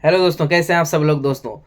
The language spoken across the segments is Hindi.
हेलो दोस्तों, कैसे हैं आप सब लोग दोस्तों।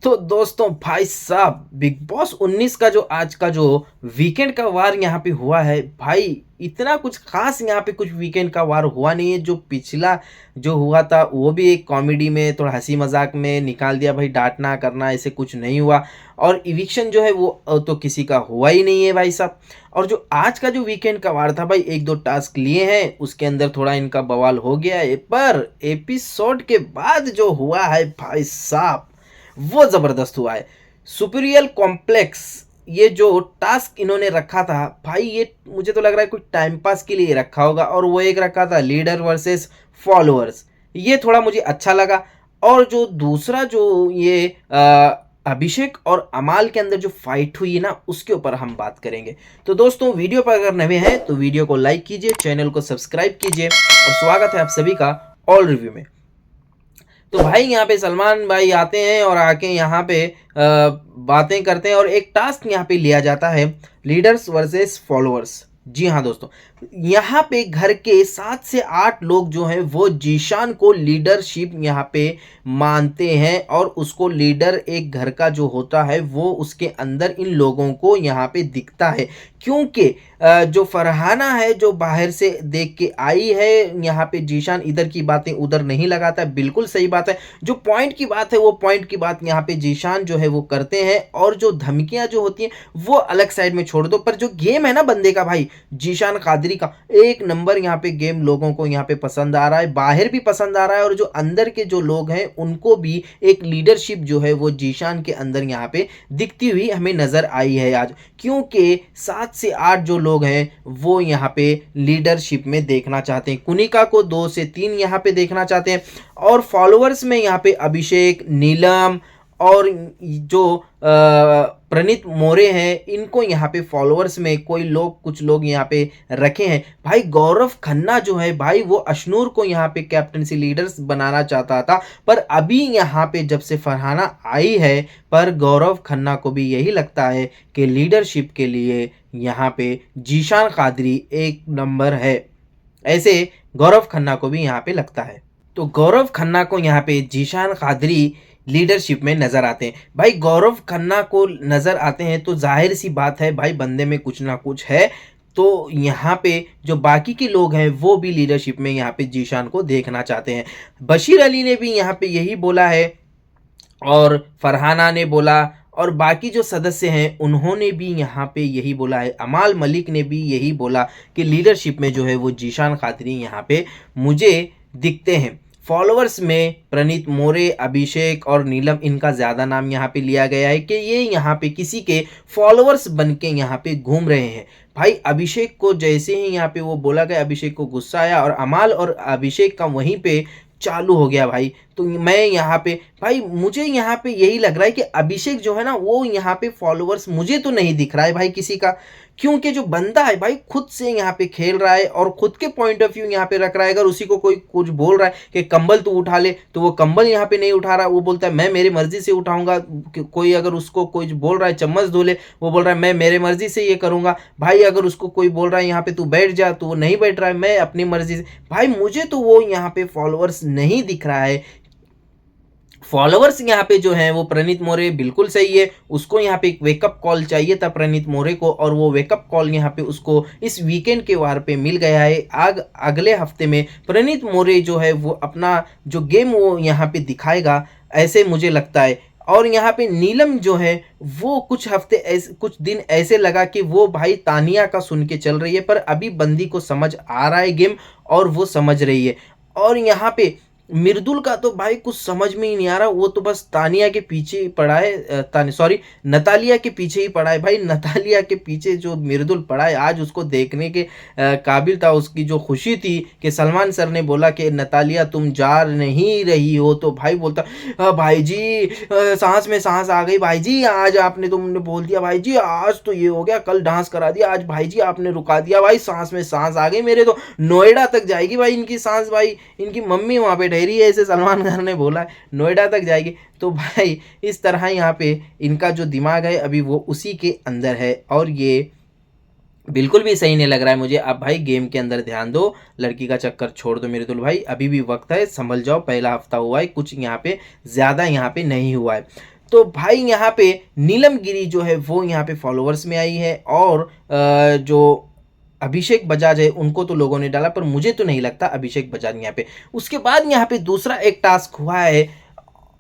तो दोस्तों भाई साहब, बिग बॉस 19 का जो आज का जो वीकेंड का वार यहाँ पे हुआ है भाई, इतना कुछ खास यहाँ पे कुछ वीकेंड का वार हुआ नहीं है। जो पिछला जो हुआ था वो भी एक कॉमेडी में थोड़ा हंसी मजाक में निकाल दिया भाई, डांटना करना ऐसे कुछ नहीं हुआ। और इविक्शन जो है वो तो किसी का हुआ ही नहीं है भाई साहब। और जो आज का जो वीकेंड का वार था भाई, एक दो टास्क लिए हैं, उसके अंदर थोड़ा इनका बवाल हो गया है, पर एपिसोड के बाद जो हुआ है भाई साहब वो जबरदस्त हुआ है। सुपीरियल कॉम्प्लेक्स, ये जो टास्क इन्होंने रखा था भाई, ये मुझे तो लग रहा है कुछ टाइम पास के लिए रखा होगा। और वो एक रखा था लीडर वर्सेस फॉलोअर्स, ये थोड़ा मुझे अच्छा लगा। और जो दूसरा जो ये अभिषेक और अमाल के अंदर जो फाइट हुई ना, उसके ऊपर हम बात करेंगे। तो दोस्तों, वीडियो पर अगर नए हैं तो वीडियो को लाइक कीजिए, चैनल को सब्सक्राइब कीजिए, और स्वागत है आप सभी का ऑल रिव्यू में। तो भाई यहाँ पे सलमान भाई आते हैं और आके यहाँ पे बातें करते हैं, और एक टास्क यहाँ पे लिया जाता है, लीडर्स वर्सेस फॉलोअर्स। जी हाँ दोस्तों, यहाँ पे घर के 7 से 8 लोग जो हैं वो जीशान को लीडरशिप यहाँ पे मानते हैं, और उसको लीडर एक घर का जो होता है वो उसके अंदर इन लोगों को यहाँ पे दिखता है। क्योंकि जो फरहाना है जो बाहर से देख के आई है, यहाँ पे जीशान इधर की बातें उधर नहीं लगाता है, बिल्कुल सही बात है। जो पॉइंट की बात है वो पॉइंट की बात यहाँ पे जीशान जो है वो करते हैं, और जो धमकियां जो होती हैं वो अलग साइड में छोड़ दो। पर जो गेम है ना बंदे का भाई, जीशान कादरी का, एक नंबर यहाँ पे गेम लोगों को यहाँ पे पसंद आ रहा है, बाहर भी पसंद आ रहा है, और जो अंदर के जो लोग हैं उनको भी एक लीडरशिप जो है वो जीशान के अंदर यहाँ पे दिखती हुई हमें नजर आई है आज। क्योंकि 7 से 8 जो लोग हैं वो यहाँ पे लीडरशिप में देखना चाहते हैं, कुनिका को 2 से 3 यहाँ पे देखना चाहते हैं। और फॉलोअर्स में यहाँ पे अभिषेक, नीलम और जो प्रणीत मोरे हैं, इनको यहाँ पे फॉलोअर्स में कोई लोग कुछ लोग यहाँ पे रखे हैं। भाई गौरव खन्ना जो है भाई, वो अशनूर को यहाँ पे कैप्टनसी लीडर्स बनाना चाहता था, पर अभी यहाँ पे जब से फरहाना आई है, पर गौरव खन्ना को भी यही लगता है कि लीडरशिप के लिए यहाँ पे जीशान कादरी एक नंबर है। ऐसे गौरव खन्ना को भी यहाँ पे लगता है। तो गौरव खन्ना को यहाँ पे जीशान कादरी लीडरशिप में नजर आते हैं। भाई गौरव खन्ना को नजर आते हैं तो जाहिर सी बात है भाई, बंदे में कुछ ना कुछ है। तो यहाँ पे जो बाकी के लोग हैं वो भी लीडरशिप में यहाँ पे जीशान को देखना चाहते हैं। बशीर अली ने भी यहाँ पे यही बोला है, और फरहाना ने बोला, और बाकी जो सदस्य हैं उन्होंने भी यहाँ पे यही बोला है। अमाल मलिक ने भी यही बोला कि लीडरशिप में जो है वो जीशान खातरी यहाँ पे मुझे दिखते हैं। फॉलोअर्स में प्रणीत मोरे, अभिषेक और नीलम, इनका ज़्यादा नाम यहाँ पे लिया गया है कि ये यहाँ पे किसी के फॉलोअर्स बन के यहाँ पे घूम रहे हैं। भाई अभिषेक को जैसे ही यहाँ पे वो बोला गया, अभिषेक को गुस्सा आया, और अमाल और अभिषेक का वहीं पे चालू हो गया भाई। तो मैं यहाँ पे भाई, मुझे यहाँ पे यही लग रहा है कि अभिषेक जो है ना वो यहाँ पे फॉलोअर्स मुझे तो नहीं दिख रहा है भाई किसी का। क्योंकि जो बंदा है भाई खुद से यहाँ पे खेल रहा है और खुद के पॉइंट ऑफ व्यू यहाँ पे रख रहा है। अगर उसी को कोई कुछ बोल रहा है कि कंबल तू उठा ले, तो वो कंबल यहाँ पे नहीं उठा रहा, वो बोलता है मैं मेरी मर्जी से उठाऊंगा। कोई अगर उसको कोई बोल रहा है चम्मच धो ले, वो बोल रहा है मैं मेरे मर्जी से ये करूंगा। भाई अगर उसको कोई बोल रहा है यहाँ पे तू बैठ जा, तो वो नहीं बैठ रहा है, मैं अपनी मर्जी से। भाई मुझे तो वो यहाँ पे फॉलोअर्स नहीं दिख रहा है। फॉलोअर्स यहाँ पे जो हैं वो प्रणीत मोरे बिल्कुल सही है, उसको यहाँ पे एक वेकअप कॉल चाहिए था प्रणीत मोरे को, और वो वेकअप कॉल यहाँ पे उसको इस वीकेंड के वार पे मिल गया है। अगले हफ्ते में प्रणीत मोरे जो है वो अपना जो गेम वो यहाँ पे दिखाएगा, ऐसे मुझे लगता है। और यहाँ पे नीलम जो है वो कुछ हफ्ते ऐसे कुछ दिन ऐसे लगा कि वो भाई तानिया का सुन के चल रही है, पर अभी बंदी को समझ आ रहा है गेम, और वो समझ रही है। और यहाँ पे मिर्दुल का तो भाई कुछ समझ में ही नहीं आ रहा, वो तो बस तानिया के पीछे ही पड़ा है, सॉरी नतालिया के पीछे ही पड़ा है। भाई नतालिया के पीछे जो मिर्दुल पड़ा है, आज उसको देखने के काबिल था। उसकी जो खुशी थी कि सलमान सर ने बोला कि नतालिया तुम जा नहीं रही हो, तो भाई बोलता भाई जी सांस में सांस आ गई, भाई जी आज आपने तुमने बोल दिया, भाई जी आज तो ये हो गया, कल डांस करा दिया, आज भाई जी आपने रुका दिया, भाई सांस में सांस आ गई मेरे, तो नोएडा तक जाएगी भाई इनकी सांस। भाई इनकी मम्मी वहाँ पे ठहरी है, ऐसे सलमान खान ने बोला है, नोएडा तक जाएगी। तो भाई इस तरह यहाँ पे इनका जो दिमाग है अभी वो उसी के अंदर है, और ये बिल्कुल भी सही नहीं लग रहा है मुझे। अब भाई गेम के अंदर ध्यान दो, लड़की का चक्कर छोड़ दो मेरे दुल भाई, अभी भी वक्त है, संभल जाओ, पहला हफ्ता हुआ है, कुछ यहाँ पे ज़्यादा यहाँ पे नहीं हुआ है। तो भाई यहाँ पे नीलम गिरी जो है वो यहाँ पे फॉलोअर्स में आई है, और जो अभिषेक बजाज है उनको तो लोगों ने डाला, पर मुझे तो नहीं लगता अभिषेक बजाज यहाँ पे। उसके बाद यहाँ पे दूसरा एक टास्क हुआ है,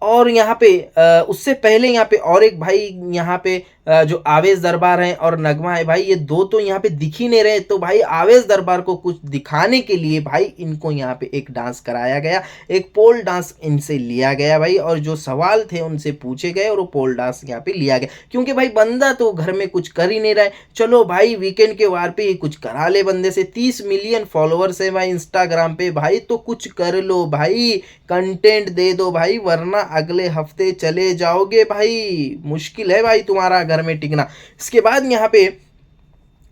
और यहाँ पे उससे पहले यहाँ पे और एक भाई यहाँ पे जो आवेश दरबार है और नगमा है भाई, ये दो तो यहाँ पे दिख ही नहीं रहे। तो भाई आवेश दरबार को कुछ दिखाने के लिए भाई इनको यहाँ पे एक डांस कराया गया, एक पोल डांस इनसे लिया गया भाई, और जो सवाल थे उनसे पूछे गए और वो पोल डांस यहाँ पे लिया गया, क्योंकि भाई बंदा तो घर में कुछ कर ही नहीं रहा है। चलो भाई वीकेंड के वार पे ही कुछ करा ले बंदे से, 30 मिलियन फॉलोअर्स है भाई इंस्टाग्राम पे भाई, तो कुछ कर लो भाई, कंटेंट दे दो भाई, वरना अगले हफ्ते चले जाओगे भाई, मुश्किल है भाई तुम्हारा घर में टिकना। इसके बाद यहाँ पे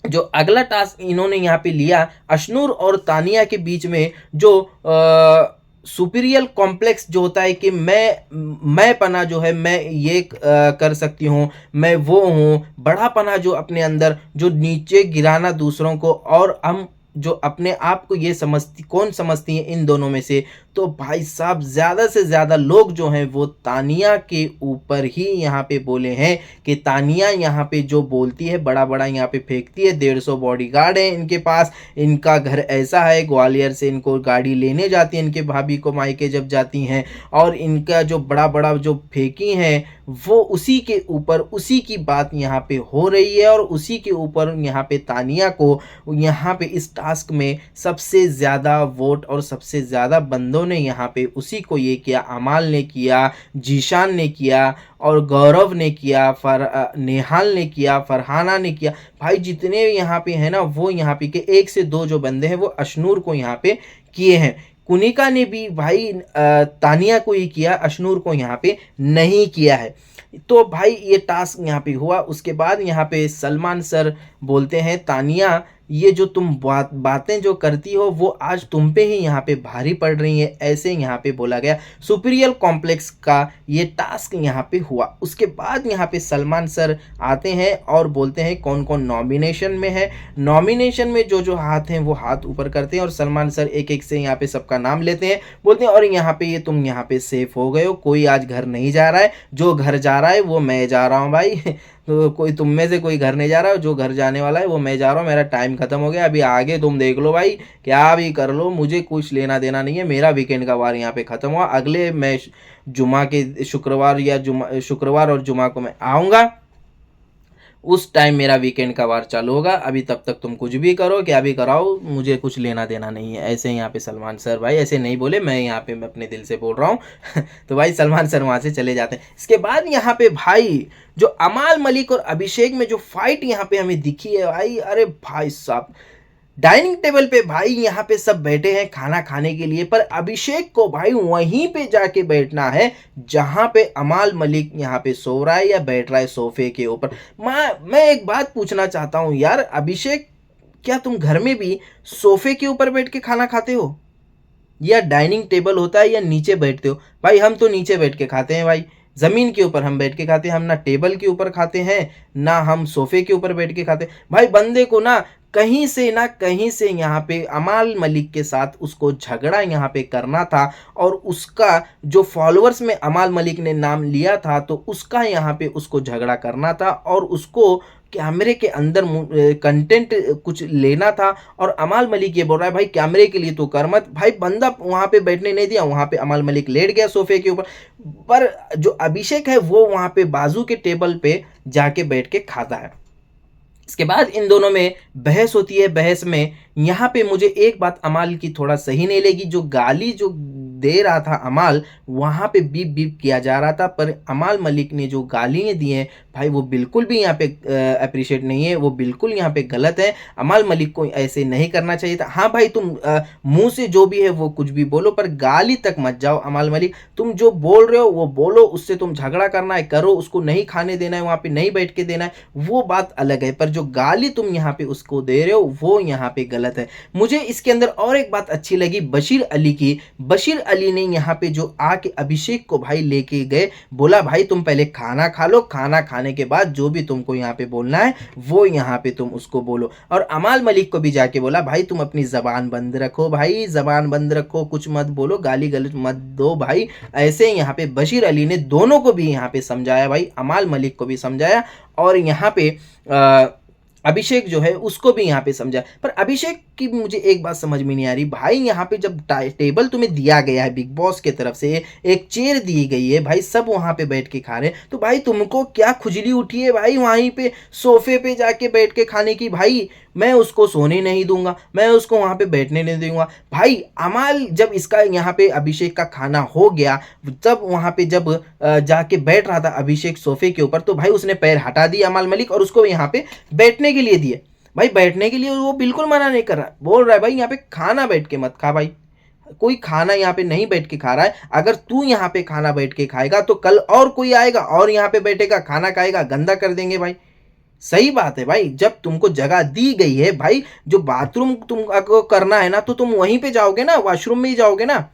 जो अगला टास्क इन्होंने यहाँ पे लिया, अशनूर और तानिया के बीच में जो सुपीरियर कॉम्प्लेक्स जो होता है कि मैं पना जो है, मैं ये कर सकती हूँ, मैं वो हूँ, बड़ा पना जो अपने अंदर जो नीचे गिराना दूसरों को, और हम जो अपने आप को ये समझती, कौन समझती है इन दोनों में से, तो भाई साहब ज़्यादा से ज़्यादा लोग जो हैं वो तानिया के ऊपर ही यहाँ पे बोले हैं कि तानिया यहाँ पे जो बोलती है बड़ा बड़ा यहाँ पे फेंकती है, 150 बॉडीगार्ड है इनके पास, इनका घर ऐसा है, ग्वालियर से इनको गाड़ी लेने जाती है इनके भाभी को मायके जब जाती हैं, और इनका जो बड़ा बड़ा जो फेंकी हैं वो उसी के ऊपर, उसी की बात यहाँ पे हो रही है, और उसी के ऊपर यहाँ पे तानिया को यहाँ पे इस टास्क में सबसे ज़्यादा वोट और सबसे ज़्यादा बंदों ने यहाँ पे उसी को ये किया, अमाल ने किया, जीशान ने किया, और गौरव ने किया, नेहाल ने किया, फरहाना ने किया भाई, जितने यहाँ पे हैं ना वो यहाँ पे के 1 से 2 जो बंदे हैं वो अशनूर को यहाँ पे किए हैं। कुनिका ने भी भाई तानिया को ही किया, अशनूर को यहाँ पे नहीं किया है। तो भाई ये टास्क यहाँ पे हुआ। उसके बाद यहाँ पे सलमान सर बोलते हैं, तानिया ये जो तुम बातें जो करती हो वो आज तुम पे ही यहाँ पे भारी पड़ रही है, ऐसे यहाँ पे बोला गया। सुपीरियर कॉम्प्लेक्स का ये टास्क यहाँ पे हुआ। उसके बाद यहाँ पे सलमान सर आते हैं और बोलते हैं कौन कौन नॉमिनेशन में है। नॉमिनेशन में जो जो हाथ हैं वो हाथ ऊपर करते हैं, और सलमान सर एक एक से यहाँ पे सबका नाम लेते हैं, बोलते हैं और यहाँ पे ये तुम यहाँ पे सेफ हो गए हो, कोई आज घर नहीं जा रहा है, जो घर जा रहा है वो मैं जा रहा हूँ भाई तो कोई तुम में से कोई घर नहीं जा रहा है, जो घर जाने वाला है वो मैं जा रहा हूँ, मेरा टाइम खत्म हो गया, अभी आगे तुम देख लो भाई, क्या भी कर लो, मुझे कुछ लेना देना नहीं है, मेरा वीकेंड का वार यहाँ पे ख़त्म हुआ, अगले मैं जुमा के शुक्रवार और जुमा को मैं आऊँगा, उस टाइम मेरा वीकेंड का वार चालू होगा, अभी तब तक तुम कुछ भी करो, क्या भी कराओ, मुझे कुछ लेना देना नहीं है। ऐसे यहाँ पे सलमान सर भाई ऐसे नहीं बोले, मैं यहाँ पे मैं अपने दिल से बोल रहा हूँ तो भाई सलमान सर वहाँ से चले जाते हैं। इसके बाद यहाँ पे भाई जो अमाल मलिक और अभिषेक में जो फाइट यहाँ पे हमें दिखी है भाई, अरे भाई साहब, डाइनिंग टेबल पे भाई यहाँ पे सब बैठे हैं खाना खाने के लिए, पर अभिषेक को भाई वहीं पे जाके बैठना है जहां पे अमाल मलिक यहाँ पे सो रहा है या बैठ रहा है सोफे के ऊपर। मैं एक बात पूछना चाहता हूँ यार, अभिषेक क्या तुम घर में भी सोफे के ऊपर बैठ के खाना खाते हो, या डाइनिंग टेबल होता है या नीचे बैठते हो? भाई हम तो नीचे बैठ के खाते हैं भाई, ज़मीन के ऊपर हम बैठ के खाते हैं, हम ना टेबल के ऊपर खाते हैं ना हम सोफे के ऊपर बैठ के खाते हैं। भाई बंदे को ना कहीं से ना कहीं से यहाँ पे अमाल मलिक के साथ उसको झगड़ा यहाँ पे करना था, और उसका जो फॉलोअर्स में अमाल मलिक ने नाम लिया था तो उसका यहाँ पे उसको झगड़ा करना था, और उसको कैमरे के अंदर कंटेंट कुछ लेना था। और अमाल मलिक ये बोल रहा है भाई कैमरे के लिए तो कर मत, भाई बंदा वहाँ पे बैठने नहीं दिया, वहाँ पे अमाल मलिक लेट गया सोफे के ऊपर, पर जो अभिषेक है वो वहाँ पे बाजू के टेबल पे जाके बैठ के खाता है। इसके बाद इन दोनों में बहस होती है। बहस में यहाँ पे मुझे एक बात अमाल की थोड़ा सही नहीं लगी, जो गाली जो दे रहा था अमाल, वहाँ पे बीप बीप किया जा रहा था, पर अमाल मलिक ने जो गालियाँ दी हैं भाई वो बिल्कुल भी यहाँ पे अप्रिशिएट नहीं है, वो बिल्कुल यहाँ पे गलत है। अमाल मलिक को ऐसे नहीं करना चाहिए था। हाँ भाई तुम मुंह से जो भी है वो कुछ भी बोलो, पर गाली तक मत जाओ। अमाल मलिक तुम जो बोल रहे हो वो बोलो, उससे तुम झगड़ा करना है करो, उसको नहीं खाने देना है वहाँ पे नहीं बैठ के देना है वो बात अलग है, पर जो गाली तुम यहाँ पे उसको दे रहे हो वो यहाँ पे गलत है। मुझे इसके अंदर और एक बात अच्छी लगी बशीर अली की। बशीर अली ने यहाँ पे जो आके अभिषेक को भाई लेके गए, बोला भाई तुम पहले खाना खा लो, खाना खाने के बाद जो भी तुमको यहाँ पे बोलना है वो यहाँ पे तुम उसको बोलो। और अमाल मलिक को भी जाके बोला भाई तुम अपनी जबान बंद रखो, भाई जबान बंद रखो, कुछ मत बोलो, गाली गलौज मत दो भाई। ऐसे यहाँ पे बशीर अली ने दोनों को भी यहाँ पे समझाया भाई, अमाल मलिक को भी समझाया और यहाँ पे अभिषेक जो है उसको भी यहाँ पे समझा। पर अभिषेक की मुझे एक बात समझ में नहीं आ रही भाई, यहाँ पे जब टेबल तुम्हें दिया गया है बिग बॉस के तरफ से, एक चेयर दी गई है भाई, सब वहाँ पे बैठ के खा रहे हैं, तो भाई तुमको क्या खुजली उठी है भाई वहीं पे सोफे पे जाके बैठ के खाने की? भाई मैं उसको सोने नहीं दूंगा, मैं उसको वहाँ पे बैठने नहीं दूंगा भाई। अमाल जब इसका यहाँ पे अभिषेक का खाना हो गया, तब वहाँ पे जब जाके बैठ रहा था अभिषेक सोफे के ऊपर, तो भाई उसने पैर हटा दिया अमाल मलिक और उसको यहाँ पे बैठने के लिए दिए। भाई बैठने के लिए वो बिल्कुल मना नहीं कर रहा, बोल रहा है भाई यहाँ पे खाना बैठ के मत खा भाई, कोई खाना यहाँ पे नहीं बैठ के खा रहा है। अगर तू यहाँ पे खाना बैठ के खाएगा तो कल और कोई आएगा और यहाँ पे बैठेगा, खाना खाएगा, गंदा कर देंगे भाई। सही बात है भाई, जब तुमको जगह दी गई है भाई, जो बाथरूम तुमको करना है ना तो तुम वहीं पे जाओगे ना, वॉशरूम में ही जाओगे ना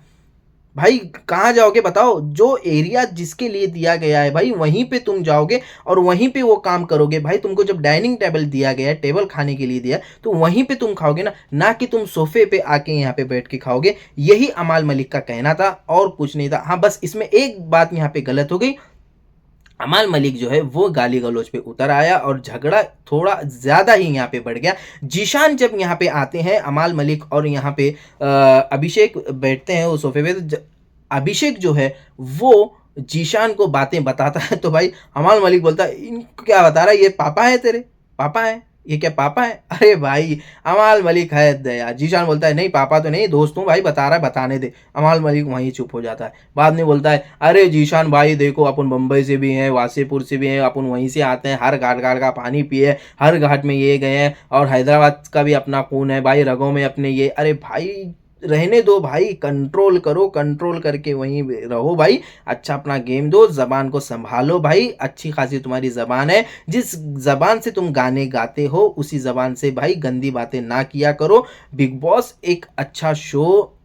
भाई। कहाँ जाओगे बताओ? जो एरिया जिसके लिए दिया गया है भाई वहीं पे तुम जाओगे और वहीं पे वो काम करोगे भाई। तुमको जब डाइनिंग टेबल दिया गया है, टेबल खाने के लिए दिया, तो वहीं पे तुम खाओगे ना कि तुम सोफे पे आके यहाँ पे बैठ के खाओगे। यही अमाल मलिक का कहना था और कुछ नहीं था। हाँ बस इसमें एक बात यहाँ पे गलत हो गई, अमाल मलिक जो है वो गाली गलौज पे उतर आया और झगड़ा थोड़ा ज़्यादा ही यहाँ पे बढ़ गया। जीशान जब यहाँ पे आते हैं, अमाल मलिक और यहाँ पे अभिषेक बैठते हैं उस सोफे पे, तो अभिषेक जो है वो जीशान को बातें बताता है, तो भाई अमाल मलिक बोलता है इनको क्या बता रहा है, ये पापा है तेरे, पापा है, ये क्या पापा है? अरे भाई अमाल मलिक है दया। जीशान बोलता है नहीं पापा तो नहीं, दोस्त हूँ भाई, बता रहा है बताने दे। अमाल मलिक वहीं चुप हो जाता है। बाद में बोलता है अरे जीशान भाई देखो अपन मुंबई से भी हैं, वासेपुर से भी हैं, अपन वहीं से आते हैं, हर घाट घाट का पानी पिए, हर घाट में ये गए हैं और हैदराबाद का भी अपना खून है भाई रगों में अपने ये। अरे भाई रहने दो भाई, कंट्रोल करो, कंट्रोल करके वहीं रहो भाई, अच्छा अपना गेम दो, जबान को संभालो भाई, अच्छी खासी तुम्हारी जबान है, जिस जबान से तुम गाने गाते हो उसी जबान से भाई गंदी बातें ना किया करो। बिग बॉस एक अच्छा शो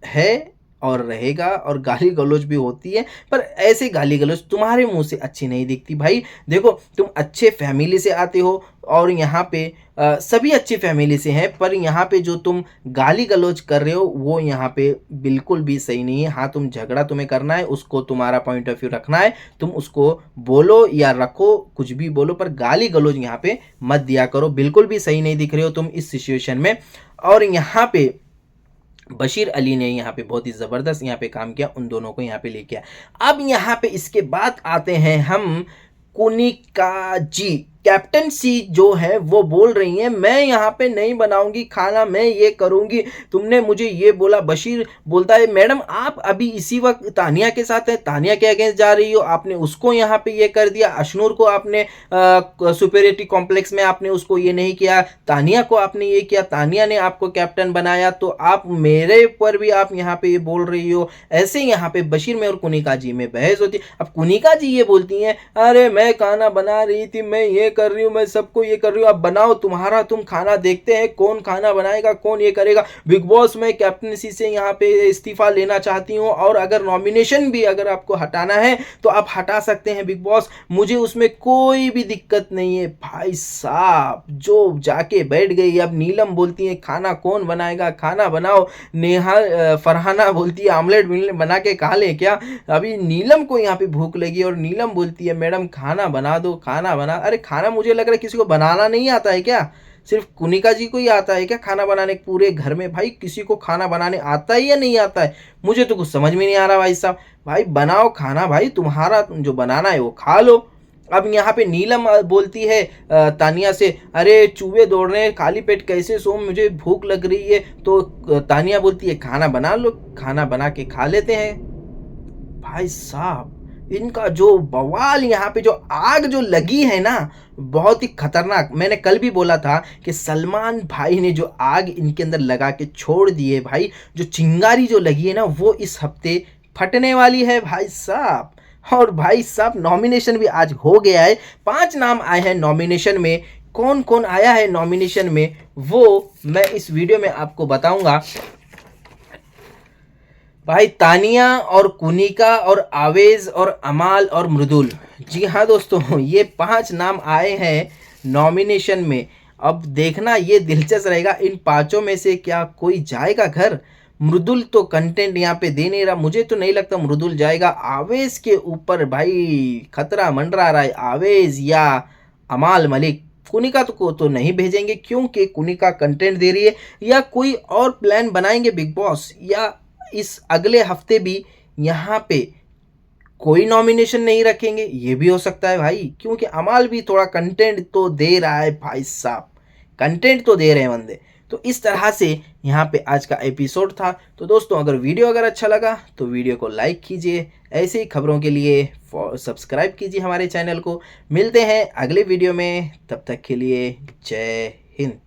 है और रहेगा और गाली गलौज भी होती है, पर ऐसे गाली गलौज तुम्हारे मुंह से अच्छी नहीं दिखती भाई। देखो तुम अच्छे फैमिली से आते हो और यहाँ पे सभी अच्छी फैमिली से हैं, पर यहाँ पे जो तुम गाली गलौज कर रहे हो वो यहाँ पे बिल्कुल भी सही नहीं है। हाँ तुम झगड़ा तुम्हें करना है, उसको तुम्हारा पॉइंट ऑफ व्यू रखना है, तुम उसको बोलो या रखो, कुछ भी बोलो, पर गाली गलौज यहाँ पे मत दिया करो, बिल्कुल भी सही नहीं दिख रहे हो तुम इस सिचुएशन में। और यहाँ पे बशीर अली ने यहाँ पे बहुत ही ज़बरदस्त यहाँ पे काम किया, उन दोनों को यहाँ पे लेके आया। अब यहाँ पे इसके बाद आते हैं हम कुनिका जी। कैप्टनसी जो है वो बोल रही है मैं यहाँ पे नहीं बनाऊंगी खाना, मैं ये करूंगी, तुमने मुझे ये बोला। बशीर बोलता है मैडम आप अभी इसी वक्त तानिया के साथ हैं, तानिया के अगेंस्ट जा रही हो, आपने उसको यहाँ पे ये कर दिया, अशनूर को आपने सुपेरियरिटी कॉम्प्लेक्स में आपने उसको ये नहीं किया, तानिया को आपने ये किया, तानिया ने आपको कैप्टन बनाया, तो आप मेरे पर भी आप यहाँ पे ये बोल रही हो। ऐसे यहाँ पे बशीर में और कुनिका जी में बहस होती है। अब कुनिका जी ये बोलती हैं अरे मैं खाना बना रही थी, मैं ये कर रही हूँ, मैं सबको ये कर रही हूँ, अब बनाओ तुम्हारा, तुम खाना देखते हैं कौन खाना बनाएगा, कौन ये करेगा। बिग बॉस में कैप्टनसी से यहाँ पे इस्तीफा लेना चाहती हूँ और अगर नॉमिनेशन भी अगर आपको हटाना है तो आप हटा सकते हैं बिग बॉस, मुझे उसमें कोई भी दिक्कत नहीं है। भाई साहब जो जाके बैठ गई। अब नीलम बोलती है खाना कौन बनाएगा, खाना बनाओ। नेहा फरहाना बोलती है आमलेट बना के खा ले क्या। अभी नीलम को यहाँ पे भूख लगी और नीलम बोलती है मैडम खाना बना दो, खाना बना। अरे खाना मुझे लग रहा है किसी को बनाना नहीं आता है क्या, सिर्फ कुनिका जी को ही आता है क्या खाना बनाने पूरे घर में? भाई किसी को खाना बनाने आता है या नहीं आता है, मुझे तो कुछ समझ में नहीं आ रहा भाई साहब। भाई बनाओ खाना भाई, तुम्हारा जो बनाना है वो खा लो। अब यहाँ पे नीलम बोलती है तानिया से अरे चूहे दौड़ रहे हैं, खाली पेट कैसे सो, मुझे भूख लग रही है। तो तानिया बोलती है खाना बना लो, खाना बना के खा लेते हैं। भाई साहब इनका जो बवाल यहाँ पे जो आग जो लगी है ना बहुत ही खतरनाक। मैंने कल भी बोला था कि सलमान भाई ने जो आग इनके अंदर लगा के छोड़ दी है भाई, जो चिंगारी जो लगी है ना वो इस हफ्ते फटने वाली है भाई साहब। और भाई साहब नॉमिनेशन भी आज हो गया है, 5 नाम आए हैं नॉमिनेशन में। कौन कौन आया है नॉमिनेशन में वो मैं इस वीडियो में आपको बताऊंगा। भाई तानिया और कुनिका और आवेज और अमाल और मृदुल, जी हाँ दोस्तों, ये 5 नाम आए हैं नॉमिनेशन में। अब देखना ये दिलचस्प रहेगा इन पांचों में से क्या कोई जाएगा घर। मृदुल तो कंटेंट यहाँ पे दे नहीं रहा, मुझे तो नहीं लगता मृदुल जाएगा। आवेज के ऊपर भाई खतरा मंडरा रहा है, आवेज या अमाल मलिक। कुनिका तो को तो नहीं भेजेंगे क्योंकि कुनिका कंटेंट दे रही है, या कोई और प्लान बनाएंगे बिग बॉस, या इस अगले हफ्ते भी यहाँ पे कोई नॉमिनेशन नहीं रखेंगे, ये भी हो सकता है भाई, क्योंकि अमाल भी थोड़ा कंटेंट तो दे रहा है भाई साहब, कंटेंट तो दे रहे हैं बंदे। तो इस तरह से यहाँ पे आज का एपिसोड था। तो दोस्तों अगर वीडियो अगर अच्छा लगा तो वीडियो को लाइक कीजिए, ऐसे ही खबरों के लिए सब्सक्राइब कीजिए हमारे चैनल को। मिलते हैं अगले वीडियो में, तब तक के लिए जय हिंद।